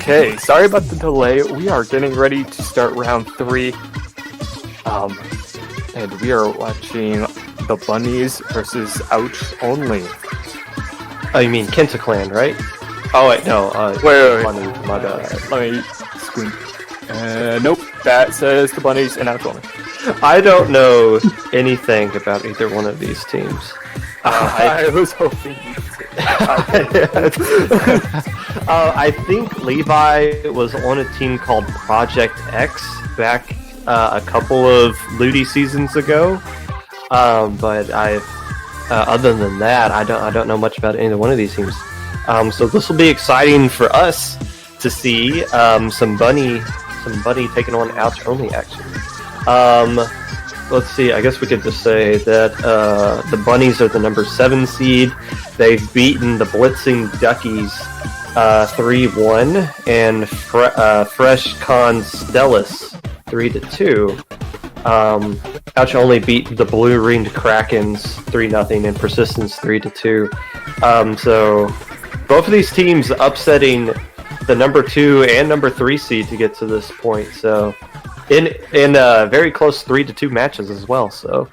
Okay, sorry about the delay. We are getting ready to start round 3. And we are watching the Bunnies versus Ouch Only. Oh, you mean Kenta Clan, right? Oh, wait, no. Wait. Bunnies, my bad. Let me squint. Nope, that says the Bunnies and Ouch Only. I don't know anything about either one of these teams. I was hoping you I think Levi was on a team called Project X back a couple of Ludi seasons ago. But other than that, I don't know much about either one of these teams. So this will be exciting for us to see some bunny taking on Ouch Only action. Let's see, I guess we could just say that the Bunnies are the number 7 seed. They've beaten the Blitzing Duckies 3-1 and Fresh Con Stellis 3-2. Ouch Only beat the Blue Ringed Krakens 3-0 and Persistence 3-2. So both of these teams upsetting the number 2 and number 3 seed to get to this point. So in very close 3-2 matches as well. So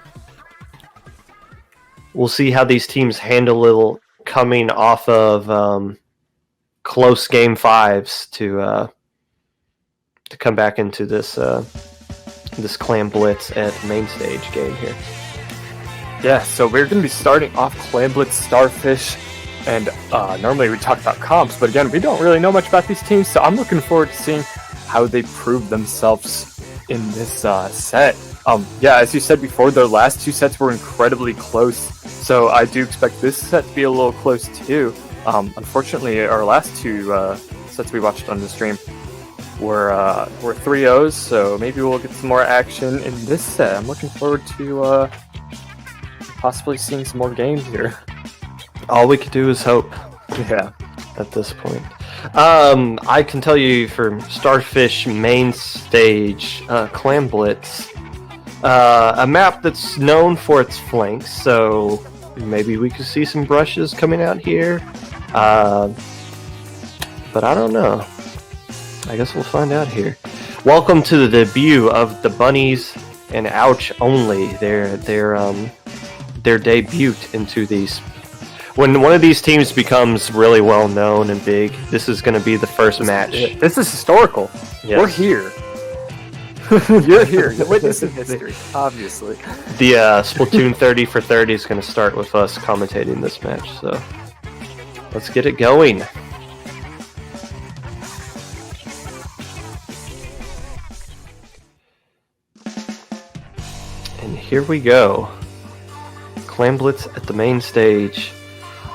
we'll see how these teams handle it coming off of close game 5s to come back into this this Clan Blitz at main stage game here. Yeah, so we're going to be starting off Clan Blitz Starfish, and normally we talk about comps, but again, we don't really know much about these teams, so I'm looking forward to seeing how they prove themselves in this set. Yeah, as you said before, their last 2 sets were incredibly close, so I do expect this set to be a little close too. Unfortunately, our last 2 sets we watched on the stream were 3-0s, so maybe we'll get some more action in this set. I'm looking forward to possibly seeing some more games here. All we could do is hope. Yeah. At this point. I can tell you for Starfish main stage, Clan Blitz, a map that's known for its flanks, so maybe we could see some brushes coming out here. But I don't know. I guess we'll find out here. Welcome to the debut of the Bunnies and Ouch Only. Their debut into these. When one of these teams becomes really well known and big, this is going to be the first match. This is historical. Yes. We're here. You're here. You're witnessing history, obviously. The Splatoon 30 for 30 is going to start with us commentating this match. So let's get it going. And here we go. Clan Blitz at the main stage.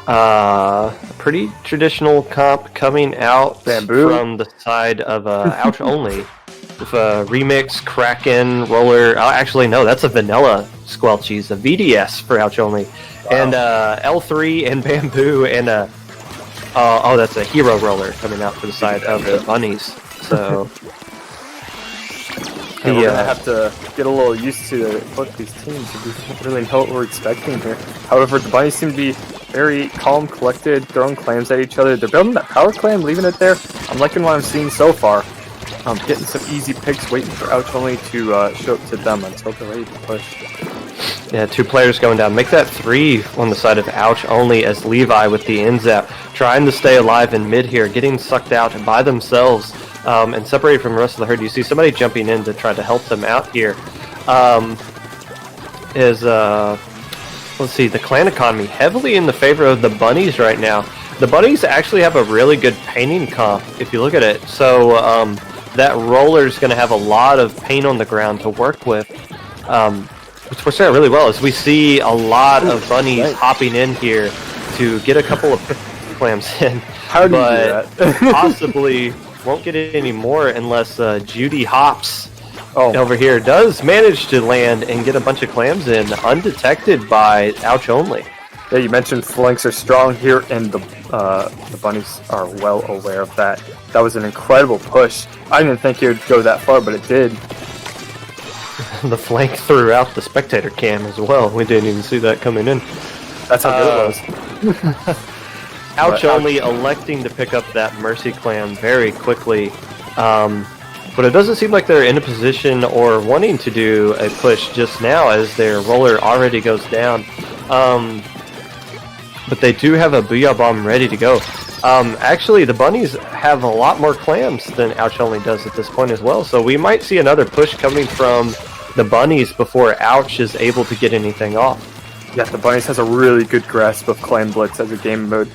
A pretty traditional comp coming out Bamboo from the side of Ouch Only with a remix, Kraken, Roller. Actually, no, that's a vanilla Squelchies, a VDS for Ouch Only. Wow. And L3 and Bamboo and that's a Hero Roller coming out for the side of the Bunnies. So we're gonna have to get a little used to both these teams. We don't really know what we're expecting here. However, the Bunnies seem to be very calm, collected, throwing clams at each other. They're building that power clam, leaving it there. I'm liking what I'm seeing so far. I'm getting some easy picks, waiting for Ouch Only to show up to them until they're ready to push. Yeah, 2 players going down. Make that 3 on the side of Ouch Only as Levi with the ends out, trying to stay alive in mid here, getting sucked out by themselves and separated from the rest of the herd. You see somebody jumping in to try to help them out here. Let's see, the clan economy heavily in the favor of the Bunnies right now. The Bunnies actually have a really good painting comp if you look at it. So that roller is going to have a lot of paint on the ground to work with, which works out really well as we see a lot of Bunnies hopping in here to get a couple of clams in. How do you do that? Possibly won't get it anymore unless Judy Hops over here does manage to land and get a bunch of clams in undetected by Ouch Only. Yeah, you mentioned flanks are strong here, and the Bunnies are well aware of that. That was an incredible push. I didn't think it would go that far, but it did. The flank threw out the spectator cam as well. We didn't even see that coming in. That's how good it was. Ouch only electing to pick up that Mercy Clam very quickly. But it doesn't seem like they're in a position or wanting to do a push just now as their roller already goes down. But they do have a Booyah Bomb ready to go. Actually, the bunnies have a lot more clams than Ouch only does at this point as well. So we might see another push coming from the bunnies before Ouch is able to get anything off. Yeah, the bunnies has a really good grasp of Clam Blitz as a game mode.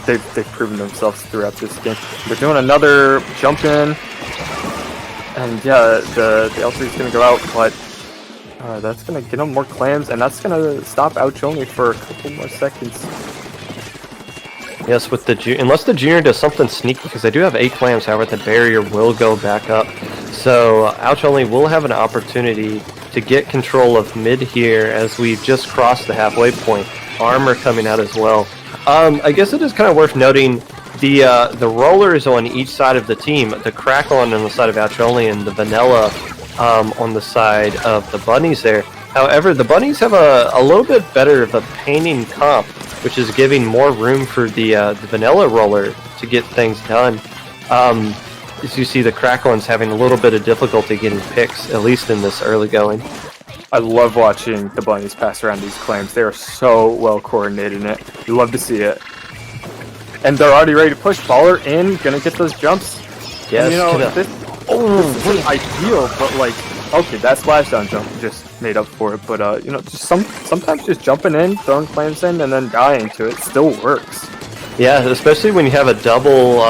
They've proven themselves throughout this game. They're doing another jump in. And yeah, the L3 is going to go out, but that's going to get them more clams, and that's going to stop Ouch only for a couple more seconds. Yes, with the unless the junior does something sneaky, because they do have 8 clams, however, the barrier will go back up. So Ouch only will have an opportunity to get control of mid here as we've just crossed the halfway point. Armor coming out as well. I guess it is kind of worth noting the rollers on each side of the team, the Crackle on the side of Ouch only and the Vanilla on the side of the bunnies there. However, the bunnies have a little bit better of a painting comp, which is giving more room for the Vanilla roller to get things done. As you see, the Crackle one's having a little bit of difficulty getting picks, at least in this early going. I love watching the bunnies pass around these clams. They are so well coordinated in it. You love to see it. And they're already ready to push. Baller in, gonna get those jumps. Yes, and, you know, this is ideal, but like, okay, that splashdown jump just made up for it. But you know, just sometimes just jumping in, throwing clams in, and then dying to it still works. Yeah, especially when you have a double,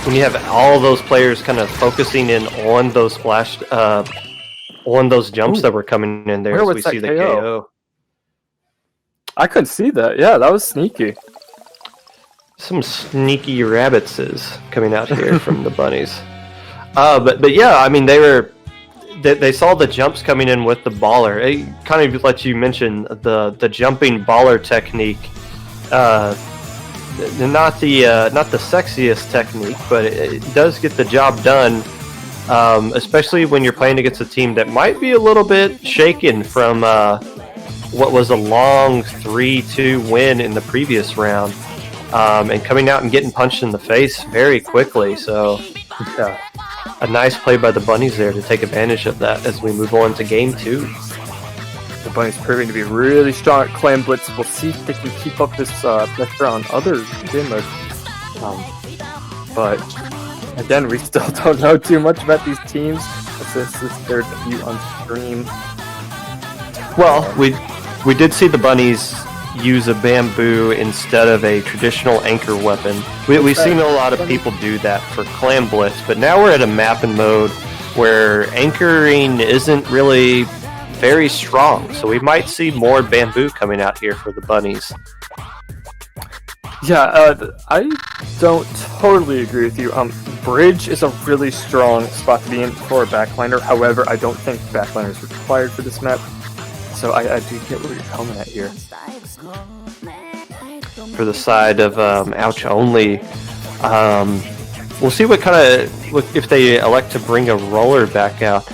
when you have all those players kind of focusing in on those splash, on those jumps that were coming in there. As we see the KO. I couldn't see that. Yeah, that was sneaky. Some sneaky rabbitses coming out here from the bunnies. But yeah, I mean they saw the jumps coming in with the baller. It kind of lets you mention the jumping baller technique. Not the sexiest technique, but it does get the job done. Especially when you're playing against a team that might be a little bit shaken from what was a long 3-2 win in the previous round. And coming out and getting punched in the face very quickly. So, yeah, a nice play by the bunnies there to take advantage of that as we move on to game 2. The bunnies proving to be really strong at Clam Blitz. We'll see if they can keep up this pressure on other game modes. But again, we still don't know too much about these teams. This is their debut on stream. Well, we did see the bunnies use a bamboo instead of a traditional anchor weapon. We've seen a lot of people do that for Clam Blitz, but now we're at a mapping mode where anchoring isn't really very strong, so we might see more bamboo coming out here for the bunnies. Yeah, I don't totally agree with you. Bridge is a really strong spot to be in for a backliner. However, I don't think backliner is required for this map. So I do get where you're coming at here. For the side of Ouch only, we'll see what kind of if they elect to bring a roller back out.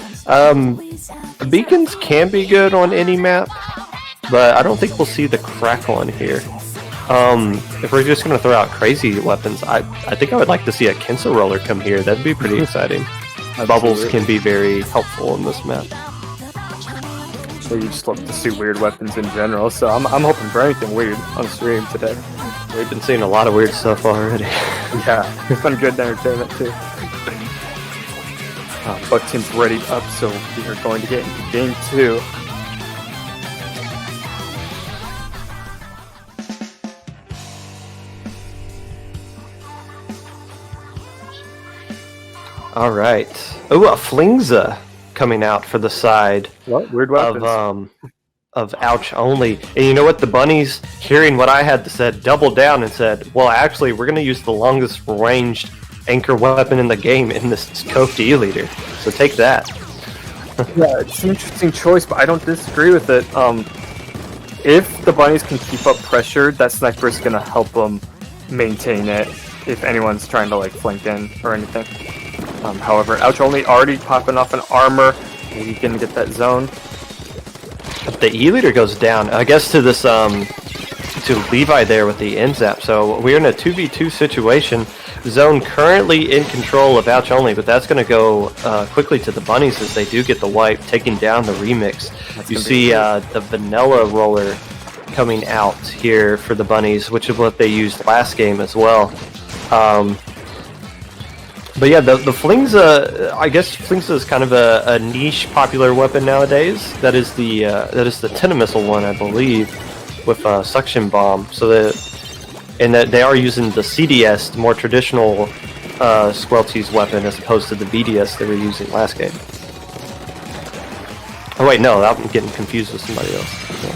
Beacons can be good on any map, but I don't think we'll see the Crackle on here. If we're just going to throw out crazy weapons, I think I would like to see a Kensa roller come here. That'd be pretty exciting. Bubbles can be very helpful in this map. So you just love to see weird weapons in general, so I'm hoping for anything weird on stream today. We've been seeing a lot of weird stuff already. Yeah, it's been good entertainment too. Buck team's ready up, so we are going to get into game 2. All right. Oh, a Flingza coming out for the side. What weird weapons? Of Ouch only. And you know what? The bunnies, hearing what I had to say, doubled down and said, well, actually, we're going to use the longest ranged anchor weapon in the game in this Cove D leader. So take that. Yeah, it's an interesting choice, but I don't disagree with it. If the bunnies can keep up pressure, that sniper is going to help them maintain it if anyone's trying to like flank in or anything. However, Ouch only already popping off an armor. Maybe can get that zone. The E leader goes down. I guess to this to Levi there with the end zap. So we're in a 2v2 situation. Zone currently in control of Ouch Only, but that's going to go quickly to the Bunnies as they do get the wipe, taking down the remix. You see the vanilla roller coming out here for the Bunnies, which is what they used last game as well. But yeah, the Flingza, I guess Flingza is kind of a niche popular weapon nowadays. That is the Tenna missile one, I believe, with suction bomb. So that they are using the CDS, the more traditional Squelchy's weapon, as opposed to the BDS they were using last game. Oh wait, no, I'm getting confused with somebody else. Yeah.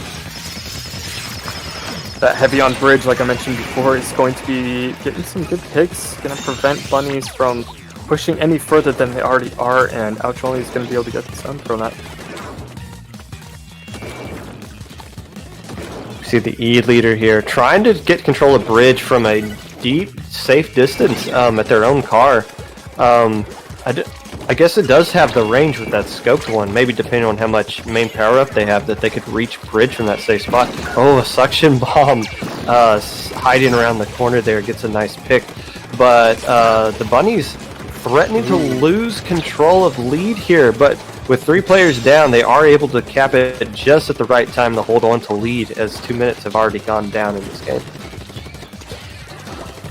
That heavy on bridge, like I mentioned before, is going to be getting some good picks. Going to prevent Bunnies from pushing any further than they already are, and Ouch Only is going to be able to get the sun from that. See the E leader here trying to get control of bridge from a deep, safe distance at their own car. I guess it does have the range with that scoped one, maybe depending on how much main power up they have, that they could reach bridge from that safe spot. Oh, a suction bomb hiding around the corner there gets a nice pick. But the Bunnies threatening to lose control of lead here, but with 3 players down, they are able to cap it just at the right time to hold on to lead, as 2 minutes have already gone down in this game.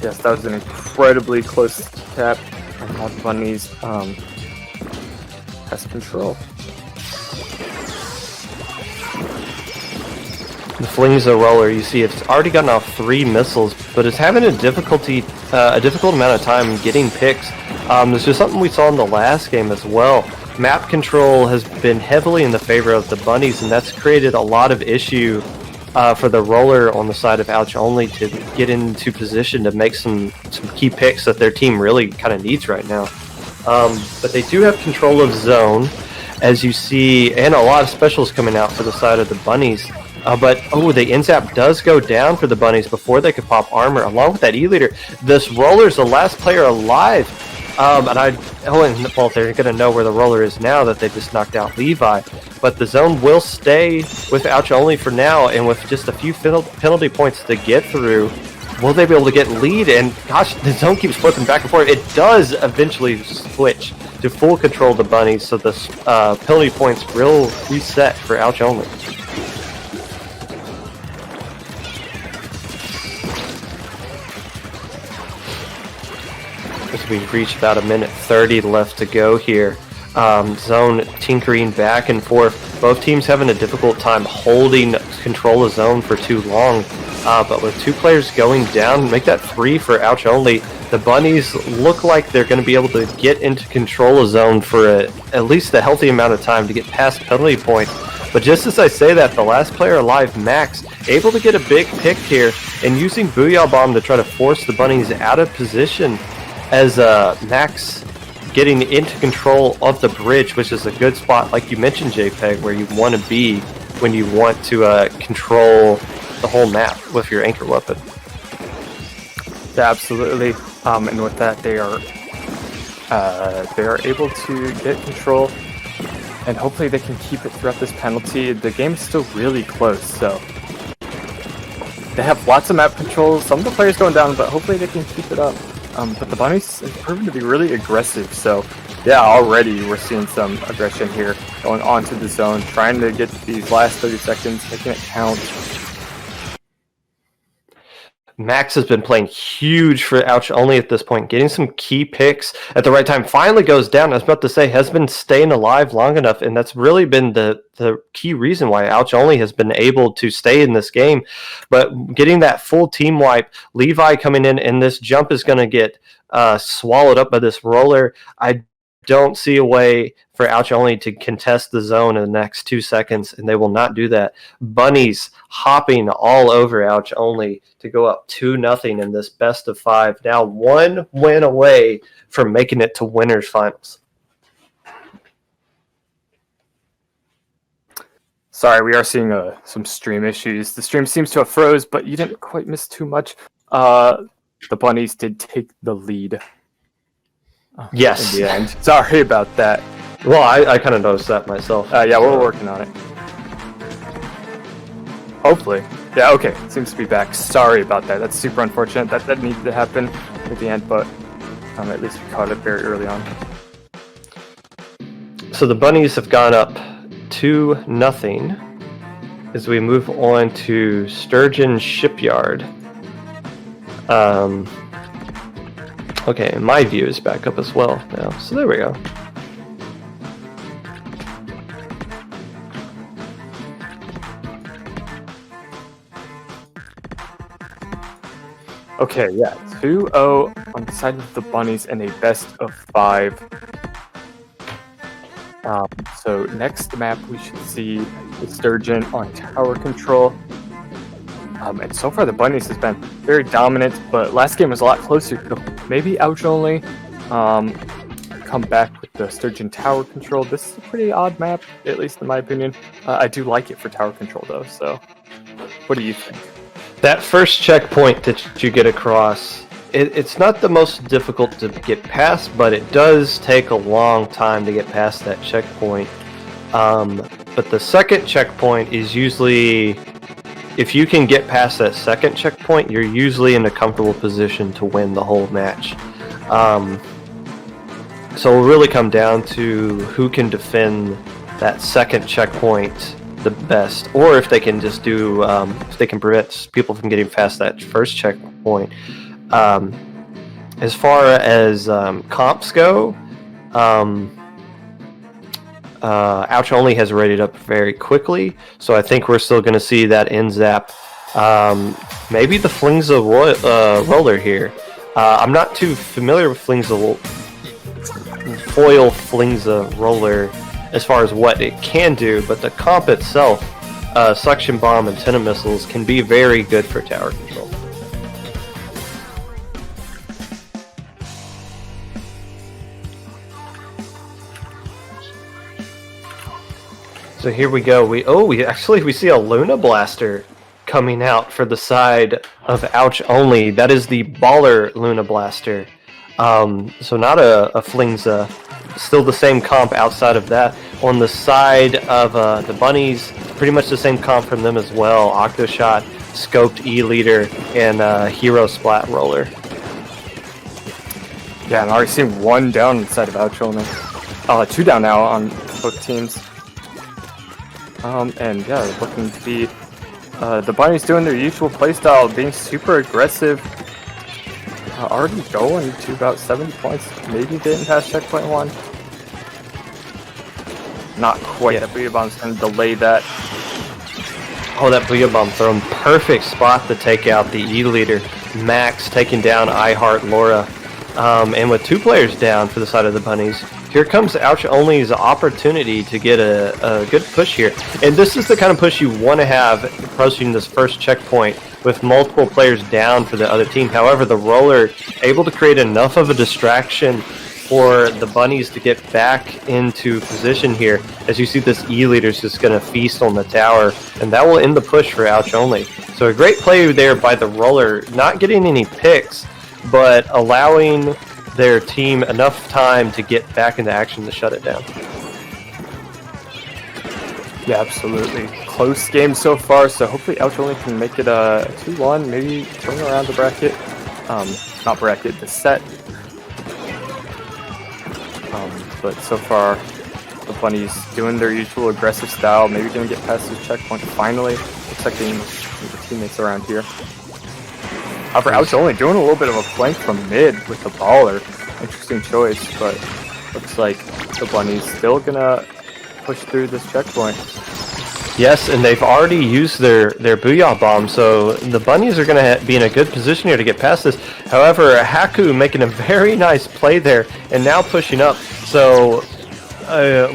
Yes, that was an incredibly close cap, and now the Bunnies has control. The Flingza roller, you see, it's already gotten off 3 missiles, but it's having a difficult amount of time getting picks. This is something we saw in the last game as well. Map control has been heavily in the favor of the Bunnies, and that's created a lot of issue for the roller on the side of Ouch Only to get into position to make some key picks that their team really kind of needs right now. But they do have control of zone, as you see, and a lot of specials coming out for the side of the Bunnies. But the NZAP does go down for the Bunnies before they could pop armor, along with that E-leader. This roller's the last player alive. Well, they're going to know where the roller is now that they just knocked out Levi. But the zone will stay with Ouch Only for now, and with just a few penalty points to get through, will they be able to get lead? And gosh, the zone keeps flipping back and forth. It does eventually switch to full control of the Bunnies, so the penalty points will reset for Ouch Only. As we reach about 1:30 left to go here. Zone tinkering back and forth. Both teams having a difficult time holding control of zone for too long. But with 2 players going down, make that 3 for Ouch Only. The Bunnies look like they're going to be able to get into control of zone for at least a healthy amount of time to get past penalty point. But just as I say that, the last player alive, Max, able to get a big pick here and using Booyah Bomb to try to force the Bunnies out of position, as Max getting into control of the bridge, which is a good spot, like you mentioned, JPEG, where you want to be when you want to control the whole map with your anchor weapon. Yeah, absolutely. And with that, they are able to get control, and hopefully they can keep it throughout this penalty. The game is still really close, so they have lots of map control. Some of the players going down, but hopefully they can keep it up. But the Bunnies have proven to be really aggressive, so yeah, already we're seeing some aggression here, going on to the zone, trying to get these last 30 seconds, making it count. Max has been playing huge for Ouch Only at this point, getting some key picks at the right time. Finally goes down. I was about to say, has been staying alive long enough, and that's really been the key reason why Ouch Only has been able to stay in this game. But getting that full team wipe, Levi coming in, and this jump is going to get swallowed up by this roller. I don't see a way for Ouch Only to contest the zone in the next 2 seconds, and they will not do that. Bunnies hopping all over Ouch Only to go up 2-0 in this best of 5. Now 1 win away from making it to winners finals. Sorry, we are seeing some stream issues. The stream seems to have froze, but you didn't quite miss too much. The Bunnies did take the lead. Yes. In the end. Sorry about that. Well, I kind of noticed that myself. Yeah, we're working on it. Hopefully. Yeah, okay. Seems to be back. Sorry about that. That's super unfortunate. That needed to happen at the end, but at least we caught it very early on. So the bunnies have gone up 2-0 as we move on to Sturgeon Shipyard. Okay, and my view is back up as well now. So there we go. Okay, yeah, 2-0 on the side of the bunnies in a best of 5. So next map we should see the Sturgeon on tower control. And so far the bunnies has been very dominant, but last game was a lot closer. So maybe Ouch only come back with the Sturgeon tower control. This is a pretty odd map, at least in my opinion. I do like it for tower control though, so what do you think? That first checkpoint that you get across, it's not the most difficult to get past, but it does take a long time to get past that checkpoint. But the second checkpoint is usually, if you can get past that second checkpoint, you're usually in a comfortable position to win the whole match. So it'll really come down to who can defend that second checkpoint the best, or if they can just do, if they can prevent people from getting past that first checkpoint. As far as comps go, Ouch Only has rated up very quickly, so I think we're still going to see that end zap. Maybe the Flingza roller here. I'm not too familiar with foil Flingza roller as far as what it can do, but the comp itself, suction bomb and antenna missiles, can be very good for tower control. So here we go. We see a Luna Blaster coming out for the side of Ouch Only. That is the Baller Luna Blaster. So not a Flingza. Still the same comp outside of that. On the side of the bunnies, pretty much the same comp from them as well. Octoshot, Scoped E-Leader, and Hero Splat Roller. Yeah, I'm already seeing 1 down inside of Ouch Only. 2 down now on both teams. And yeah, looking to be the bunnies doing their usual playstyle, being super aggressive. Already going to about 70 points, maybe getting past checkpoint 1. Not quite. Yeah. That Booyah Bomb's going to delay that. Oh, that Booyah Bomb thrown. Perfect spot to take out the E-Leader. Max taking down iHeart Laura. And with 2 players down for the side of the bunnies, here comes Ouch Only's opportunity to get a good push here. And this is the kind of push you want to have approaching this first checkpoint with multiple players down for the other team. However, the roller able to create enough of a distraction for the bunnies to get back into position here. As you see, this E-Leader is just going to feast on the tower, and that will end the push for Ouch Only. So a great play there by the roller, not getting any picks, but allowing their team enough time to get back into action to shut it down. Yeah, absolutely. Close game so far, so hopefully Ouch Only can make it a 2-1, maybe turn around the bracket. Not bracket, the set. But so far, the bunnies doing their usual aggressive style, maybe going to get past this checkpoint finally. Looks like getting the teammates around here. However, Ouch Only doing a little bit of a flank from mid with the baller. Interesting choice, but looks like the bunnies still gonna push through this checkpoint. Yes, and they've already used their Booyah Bomb, so the bunnies are going to be in a good position here to get past this. However, Haku making a very nice play there, and now pushing up. So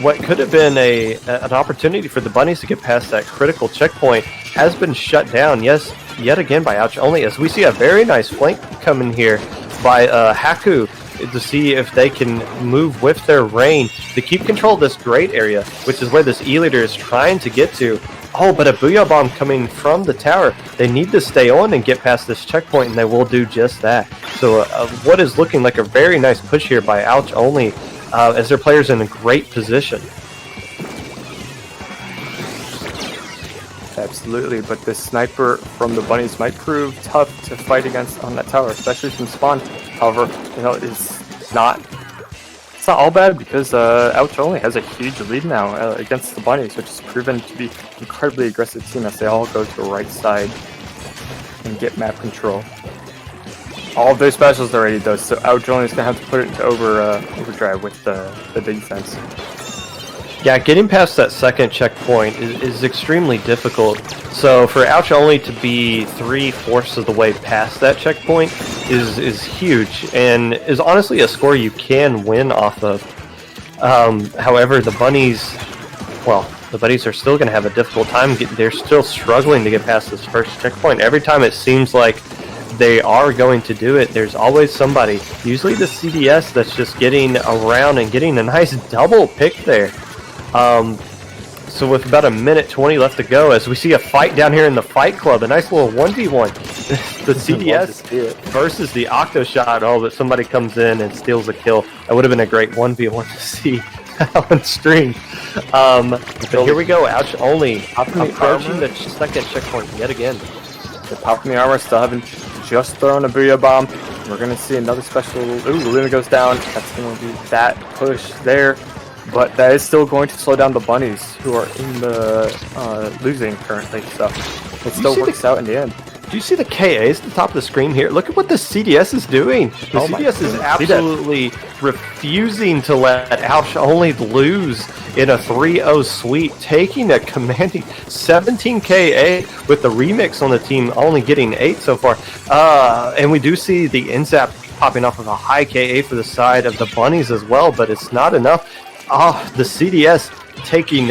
what could have been an opportunity for the bunnies to get past that critical checkpoint has been shut down, yes, yet again by Ouch Only, as we see a very nice flank coming here by Haku to see if they can move with their rain to keep control of this great area, which is where this E-Leader is trying to get to. Oh, but a Booyah Bomb coming from the tower. They need to stay on and get past this checkpoint, and they will do just that. So what is looking like a very nice push here by Ouch Only, as their players in a great position. Yeah, Absolutely, but this sniper from the bunnies might prove tough to fight against on that tower, especially from spawn. However, it's not all bad because Ouch only has a huge lead now against the bunnies, which has proven to be an incredibly aggressive team as they all go to the right side and get map control. All of their specials are ready though, so Ouch only is gonna have to put it into overdrive with the defense. Yeah, getting past that second checkpoint is extremely difficult. So for Ouch only to be 3/4 of the way past that checkpoint is huge, and is honestly a score you can win off of. However, the bunnies are still going to have a difficult time. They're still struggling to get past this first checkpoint. Every time it seems like they are going to do it, there's always somebody, usually the CDS, that's just getting around and getting a nice double pick there. So with about 1:20 left to go, as we see a fight down here in the Fight Club, a nice little 1v1. The CDS versus the Octo Shot. Oh, but somebody comes in and steals a kill. That would have been a great 1v1 to see on stream. But here we go, Ouch only approaching the second checkpoint yet again. The popping the armor, still haven't just thrown a Booyah Bomb. We're going to see another special. Ooh, Luna goes down. That's going to be that push there. But that is still going to slow down the bunnies, who are in the losing currently. So it still works out in the end. Do you see the KAs at the top of the screen here? Look at what the CDS is doing. The CDS is absolutely refusing to let Ouch only lose in a 3-0 sweep, taking a commanding 17 KA with the remix on the team only getting 8 so far. And we do see the NZAP popping off of a high KA for the side of the bunnies as well, but it's not enough. The CDS taking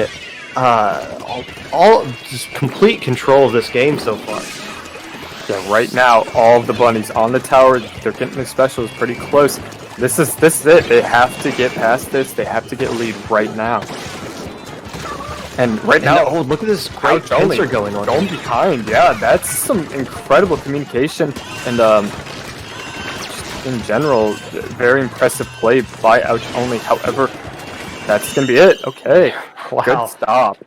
all just complete control of this game so far. Yeah, right now, all of the bunnies on the tower, they're getting the specials pretty close. This is it. They have to get past this. They have to get a lead right now. And right now, oh, look at this great pincer going on. Going behind, yeah, that's some incredible communication. And in general, very impressive play by Ouch only. However, that's going to be it. Okay. Wow. Good stop.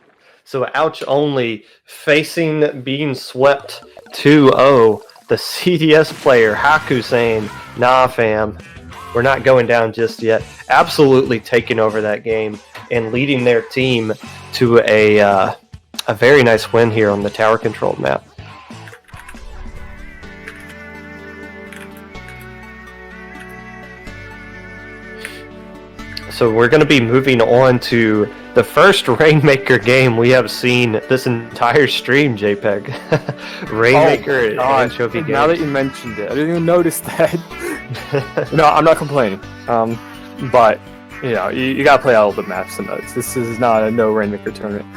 So Ouch only facing being swept 2-0. The CDS player, Haku, saying, nah, fam, we're not going down just yet. Absolutely taking over that game and leading their team to a very nice win here on the tower control map. So we're going to be moving on to the first Rainmaker game we have seen this entire stream, JPEG. Rainmaker and Anchovy Games. Now that you mentioned it, I didn't even notice that. No, I'm not complaining. But, you know, you got to play all the maps and notes. This is not a no Rainmaker tournament.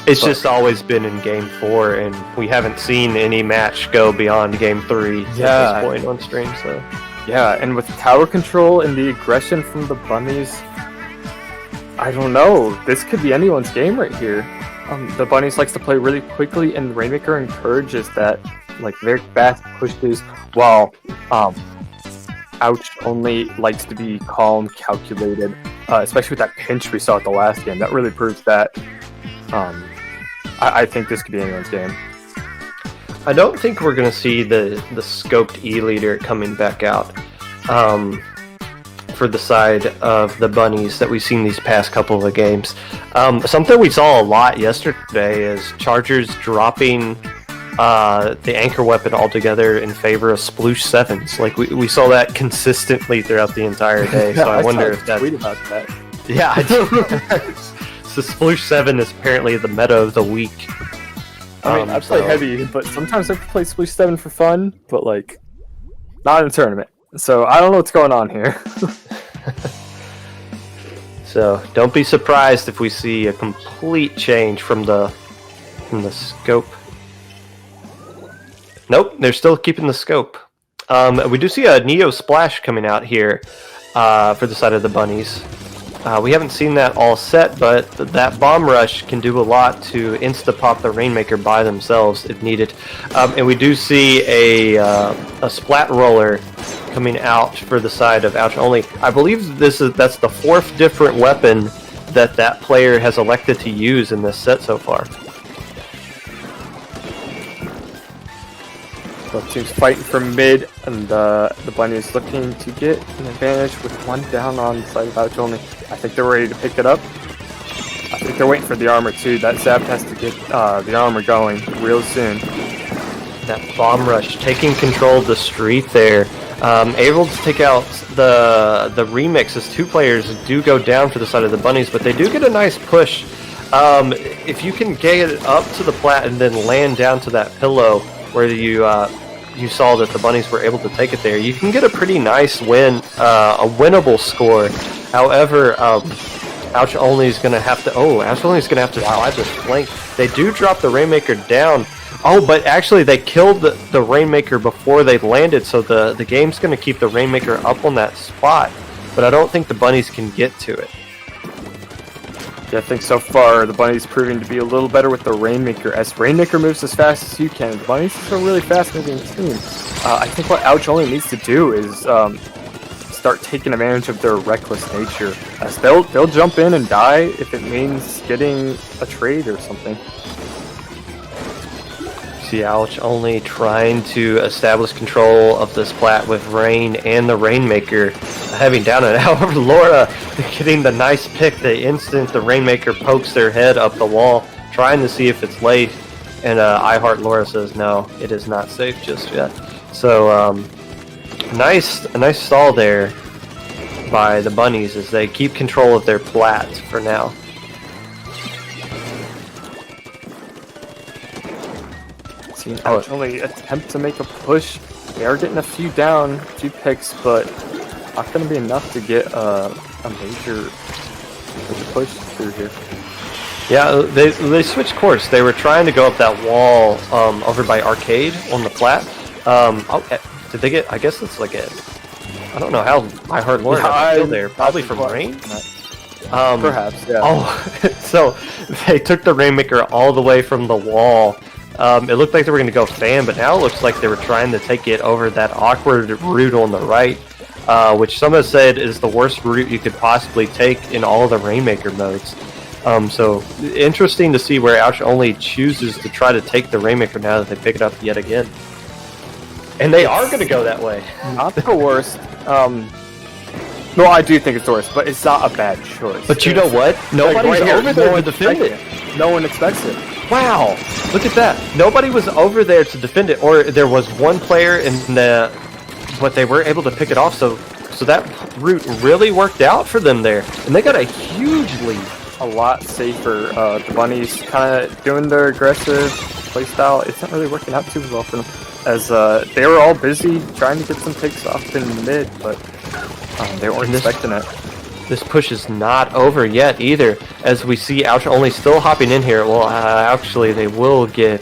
It's just always been in Game 4, and we haven't seen any match go beyond Game 3 at this point on stream, so... Yeah, and with tower control and the aggression from the bunnies, I don't know. This could be anyone's game right here. The bunnies likes to play really quickly, and Rainmaker encourages that, like, very fast pushes, while Ouch only likes to be calm, calculated, especially with that pinch we saw at the last game. That really proves that. I think this could be anyone's game. I don't think we're going to see the scoped E-leader coming back out for the side of the bunnies that we've seen these past couple of games. Something we saw a lot yesterday is Chargers dropping the anchor weapon altogether in favor of Sploosh 7s. Like, we saw that consistently throughout the entire day, so I wonder if that's... tweet about that. Yeah, I do. So Sploosh 7 is apparently the meta of the week. I mean, I play heavy, but sometimes I play Sploosh 7 for fun, but, like, not in a tournament. So I don't know what's going on here. So don't be surprised if we see a complete change from the scope. Nope, they're still keeping the scope. We do see a Neo Splash coming out here for the side of the bunnies. We haven't seen that all set, but that Bomb Rush can do a lot to insta-pop the Rainmaker by themselves if needed. And we do see a Splat Roller coming out for the side of Ouch only. I believe that's the 4th different weapon that player has elected to use in this set so far. Both teams fighting for mid, and the bunnies looking to get an advantage with one down on the side of Ouch Only. I think they're ready to pick it up. I think they're waiting for the armor too. That Zap has to get the armor going real soon. That bomb rush, taking control of the street there. Able to take out the remix as 2 players do go down for the side of the bunnies, but they do get a nice push. If you can get it up to the plat and then land down to that pillow where you saw that the bunnies were able to take it there, you can get a pretty nice win, a winnable score. However, Ouch Only is going to have to. Oh, Ouch Only is going to have to slide this flank. They do drop the Rainmaker down. Oh, but actually they killed the Rainmaker before they landed, so the game's going to keep the Rainmaker up on that spot. But I don't think the bunnies can get to it. Yeah, I think so far the bunnies proving to be a little better with the Rainmaker. As Rainmaker moves as fast as you can, the bunnies is a really fast-moving team. I think what Ouch Only needs to do is start taking advantage of their reckless nature. As they'll jump in and die if it means getting a trade or something. See Ouch Only trying to establish control of this plat with Rain and the Rainmaker having down it. However, Laura getting the nice pick the instant the Rainmaker pokes their head up the wall, trying to see if it's late. And I Heart Laura says no, it is not safe just yet. So a nice stall there by the bunnies as they keep control of their plat for now. Seeing Ouch Only attempt to make a push. They are getting a few down, a few picks, but not going to be enough to get a major push through here. Yeah, they switched course. They were trying to go up that wall over by Arcade on the plat. Did they get? I guess it's like a. I don't know how I heard Laura got killed there. Probably from Rain. Perhaps. Yeah. Oh, so they took the Rainmaker all the way from the wall. It looked like they were going to go fan, but now it looks like they were trying to take it over that awkward route on the right, which some have said is the worst route you could possibly take in all of the Rainmaker modes. So interesting to see where Ouch Only chooses to try to take the Rainmaker now that they pick it up yet again. And they are going to go that way. Not the worst. No, I do think it's the worst, but it's not a bad choice. But you know what? Nobody's over there to defend it. No one expects it. Wow, look at that. Nobody was over there to defend it, or there was one player in but they were able to pick it off, so that route really worked out for them there. And they got a huge lead. A lot safer. The bunnies kind of doing their aggressive playstyle. It's not really working out too well for them, as they were all busy trying to get some picks off in mid, but they weren't expecting it. This push is not over yet either, as we see Ouch Only still hopping in here. Well, actually, they will get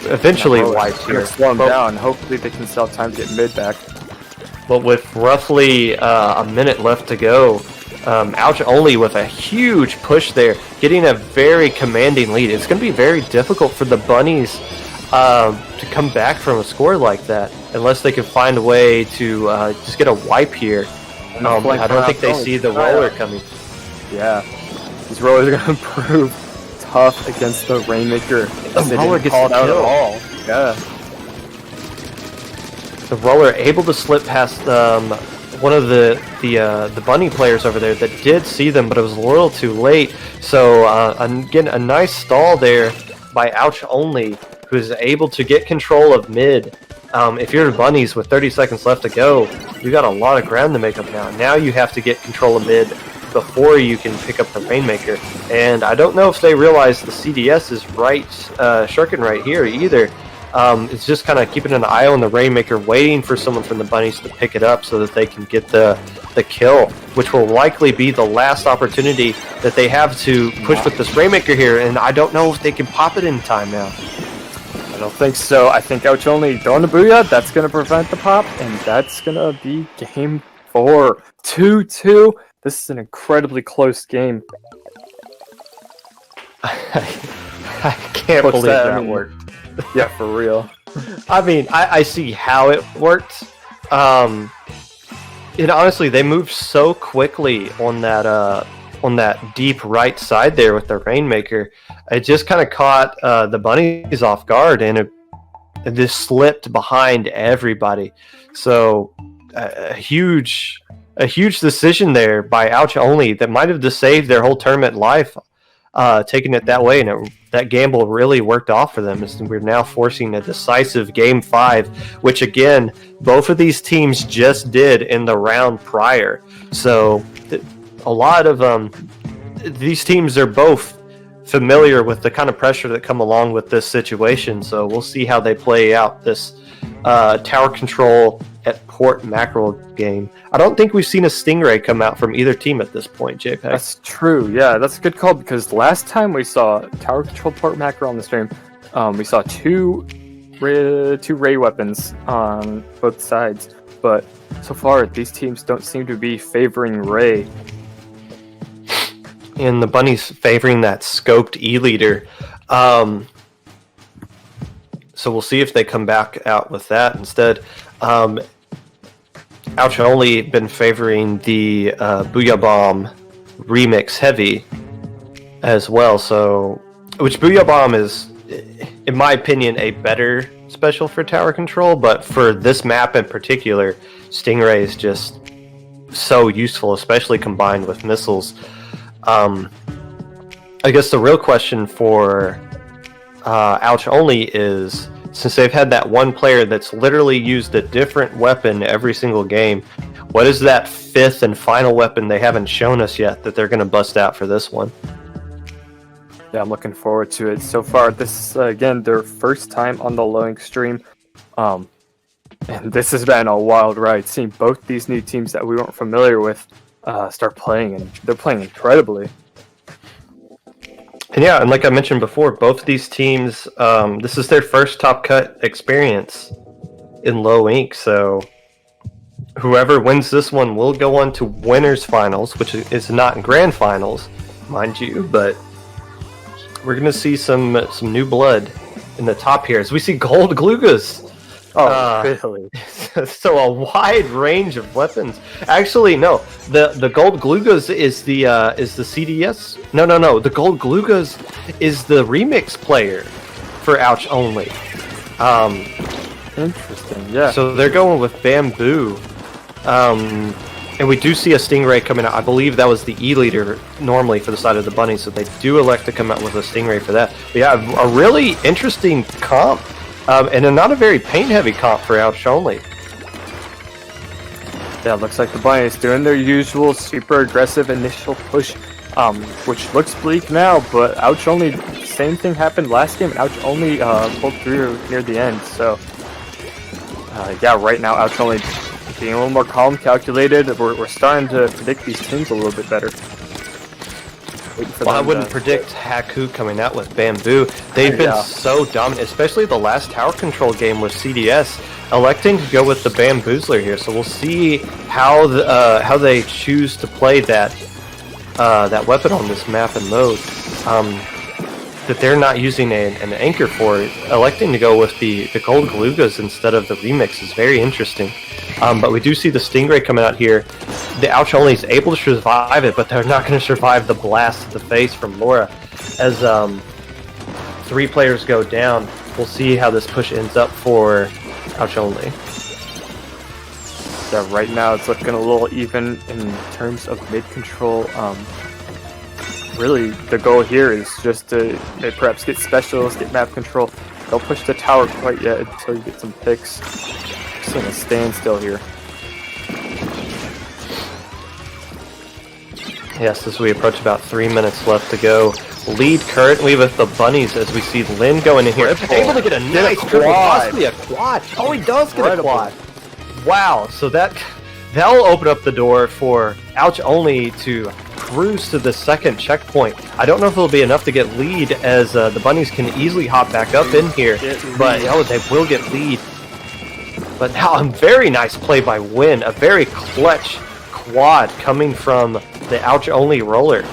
eventually wiped here. Slow them down. Hopefully, they can still have time to get mid back. But with roughly a minute left to go, Ouch Only with a huge push there, getting a very commanding lead. It's going to be very difficult for the bunnies to come back from a score like that, unless they can find a way to just get a wipe here. I don't think they see the roller coming. Yeah, these rollers are going to prove tough against the Rainmaker. The roller gets called out at all. Yeah. The roller able to slip past one of the bunny players over there that did see them, but it was a little too late. So again, a nice stall there by Ouch Only, who is able to get control of mid. If you're the bunnies with 30 seconds left to go, you got a lot of ground to make up now. Now you have to get control of mid before you can pick up the Rainmaker. And I don't know if they realize the CDS is right, shirking right here either. It's just kind of keeping an eye on the Rainmaker, waiting for someone from the bunnies to pick it up so that they can get the kill, which will likely be the last opportunity that they have to push with this Rainmaker here. And I don't know if they can pop it in time now. I don't think so. I think Ouch Only throwing the Booyah, that's going to prevent the pop, and that's going to be game 4. 2-2. This is an incredibly close game. I can't believe that worked. Yeah, for real. I mean, I see how it worked. And honestly, they moved so quickly on that deep right side there with the Rainmaker. It just kind of caught the bunnies off guard, and this slipped behind everybody. So a huge decision there by Ouch Only that might have just saved their whole tournament life, taking it that way, and that gamble really worked off for them. As we're now forcing a decisive Game 5, which again, both of these teams just did in the round prior. So a lot of these teams are both familiar with the kind of pressure that come along with this situation. So we'll see how they play out this tower control at Port Mackerel game. I don't think we've seen a Stingray come out from either team at this point, JPEG. That's true. Yeah, that's a good call, because last time we saw tower control Port Mackerel on the stream, we saw two ray weapons on both sides. But so far, these teams don't seem to be favoring Ray. And the bunnies favoring that scoped E-leader. So we'll see if they come back out with that instead. Ouch Only been favoring the Booyah Bomb Remix Heavy as well. So, which Booyah Bomb is, in my opinion, a better special for tower control. But for this map in particular, Stingray is just so useful, especially combined with missiles. I guess the real question for Ouch Only is, since they've had that one player that's literally used a different weapon every single game, what is that fifth and final weapon they haven't shown us yet that they're going to bust out for this one? Yeah, I'm looking forward to it. So far, this is, again, their first time on the Lowing stream. And this has been a wild ride, seeing both these new teams that we weren't familiar with start playing, and they're playing incredibly. And yeah, and like I mentioned before, both of these teams, this is their first Top Cut experience in Low Ink, so whoever wins this one will go on to Winners Finals, which is not Grand Finals, mind you, but we're going to see some new blood in the top here as we see Gold Glugas. Oh, really? So a wide range of weapons. Actually, no. The Gold Glugas is the CDS. No. The Gold Glugas is the remix player for Ouch Only. Interesting. Yeah. So they're going with Bamboo. And we do see a Stingray coming out. I believe that was the E-leader normally for the side of the bunny, so they do elect to come out with a Stingray for that. But yeah, a really interesting comp. And not a very paint-heavy comp for Ouch Only. Yeah, looks like the bunny is doing their usual super aggressive initial push, which looks bleak now, but Ouch Only, same thing happened last game, and Ouch Only pulled through near the end, so yeah, right now Ouch Only being a little more calm, calculated. We're starting to predict these teams a little bit better. Well, I wouldn't predict Haku coming out with Bamboo. They've been so dominant, especially the last tower control game with CDS, electing to go with the Bamboozler here. So we'll see how they choose to play that weapon on this map and mode. That they're not using an anchor for it. Electing to go with the Gold Glugas instead of the remix is very interesting. But we do see the Stingray coming out here. The Ouch Only is able to survive it, but they're not going to survive the blast to the face from Laura. As 3 players go down, we'll see how this push ends up for Ouch Only. Yeah, right now it's looking a little even in terms of mid control. Really, the goal here is just to perhaps get specials, get map control. Don't push the tower quite yet until you get some picks. Just in a standstill here. Yes, as we approach about 3 minutes left to go. Lead currently with the bunnies as we see Lin going in here. Able to get a nice triple, possibly a quad. Oh, he does get a quad. Wow, so that'll open up the door for Ouch Only to cruise to the second checkpoint. I don't know if it'll be enough to get lead, as the bunnies can easily hop back up in here, but they will get lead. But now a very nice play by Win, a very clutch quad coming from the Ouch Only roller.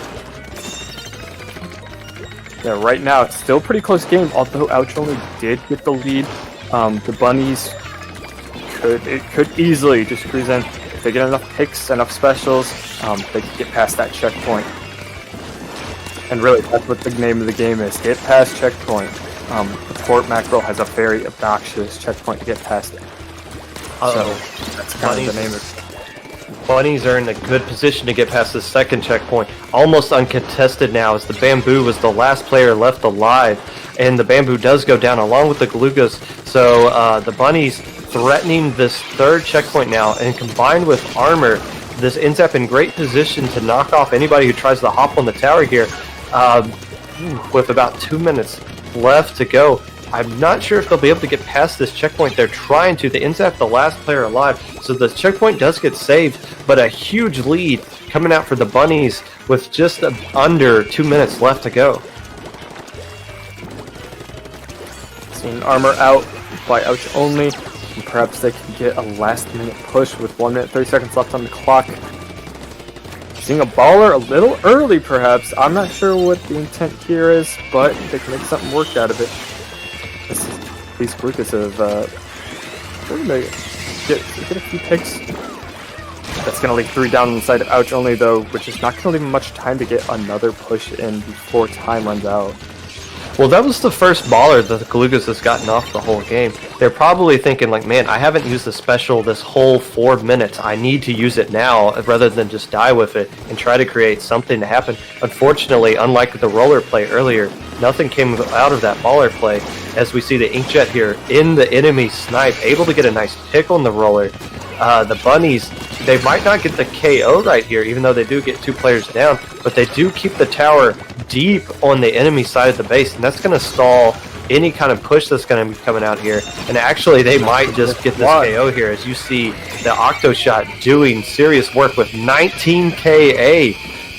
Yeah, right now it's still a pretty close game, although Ouch Only did get the lead. The bunnies could easily just cruise in. If they get enough picks, enough specials, they can get past that checkpoint. And really, that's what the name of the game is. Get past checkpoint. The port mackerel has a very obnoxious checkpoint to get past. So that's kind of the name of it. Bunnies are in a good position to get past the second checkpoint. Almost uncontested now, as the bamboo was the last player left alive. And the bamboo does go down along with the Galugas. So the bunnies threatening this third checkpoint now, and combined with armor, this ends up in great position to knock off anybody who tries to hop on the tower here. With about 2 minutes left to go, I'm not sure if they'll be able to get past this checkpoint. They're trying to. They end up the last player alive, so the checkpoint does get saved, but a huge lead coming out for the bunnies with just under 2 minutes left to go. Seeing armor out by Ouch only, and perhaps they can get a last-minute push with 1 minute 30 seconds left on the clock. Seeing a baller a little early, perhaps. I'm not sure what the intent here is, but they can make something work out of it. These Galugas have going to get a few picks. That's going to leave 3 down on the side of Ouch only, though, which is not going to leave him much time to get another push in before time runs out. Well, that was the first baller that the Galugas has gotten off the whole game. They're probably thinking, like, man, I haven't used the special this whole 4 minutes. I need to use it now rather than just die with it and try to create something to happen. Unfortunately, unlike the roller play earlier, nothing came out of that baller play, as we see the Inkjet here in the enemy snipe, able to get a nice pick on the roller. The bunnies, they might not get the KO right here, even though they do get 2 players down, but they do keep the tower deep on the enemy side of the base, and that's going to stall any kind of push that's going to be coming out here. And actually, they might just get this KO here, as you see the Octo Shot doing serious work with 19 KA.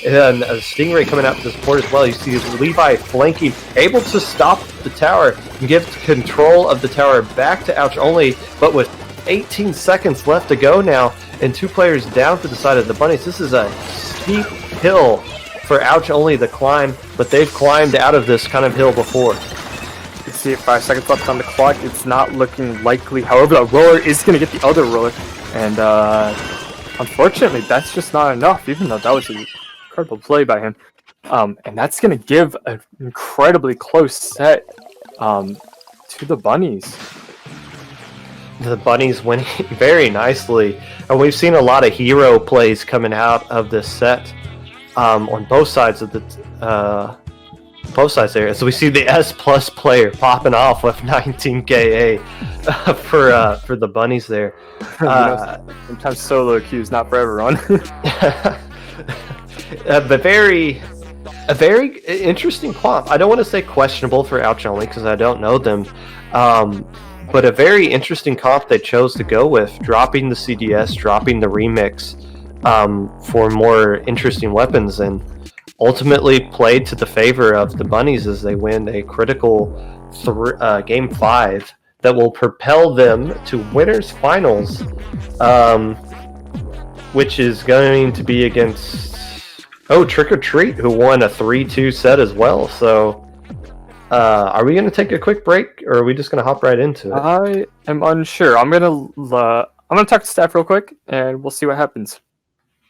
And a Stingray coming out to this port as well. You see Levi flanking, able to stop the tower and give control of the tower back to Ouch only, but with 18 seconds left to go now, and 2 players down to the side of the bunnies. This is a steep hill for Ouch only to climb, but they've climbed out of this kind of hill before. You see it, 5 seconds left on the clock. It's not looking likely. However, the roller is going to get the other roller, and unfortunately, that's just not enough, even though that was an incredible play by him. And that's going to give an incredibly close set to the bunnies. The bunnies winning very nicely, and we've seen a lot of hero plays coming out of this set on both sides of the there. So we see the S+ player popping off with 19 KA for the bunnies there. Sometimes solo queues, not for everyone. A very interesting comp. I don't want to say questionable for Ouch only because I don't know them. But a very interesting comp they chose to go with, dropping the CDS, dropping the remix for more interesting weapons, and ultimately played to the favor of the bunnies as they win a critical Game 5 that will propel them to winners finals, which is going to be against Trick or Treat, who won a 3-2 set as well. So are we going to take a quick break, or are we just going to hop right into it? I am unsure. I'm going to talk to staff real quick, and we'll see what happens.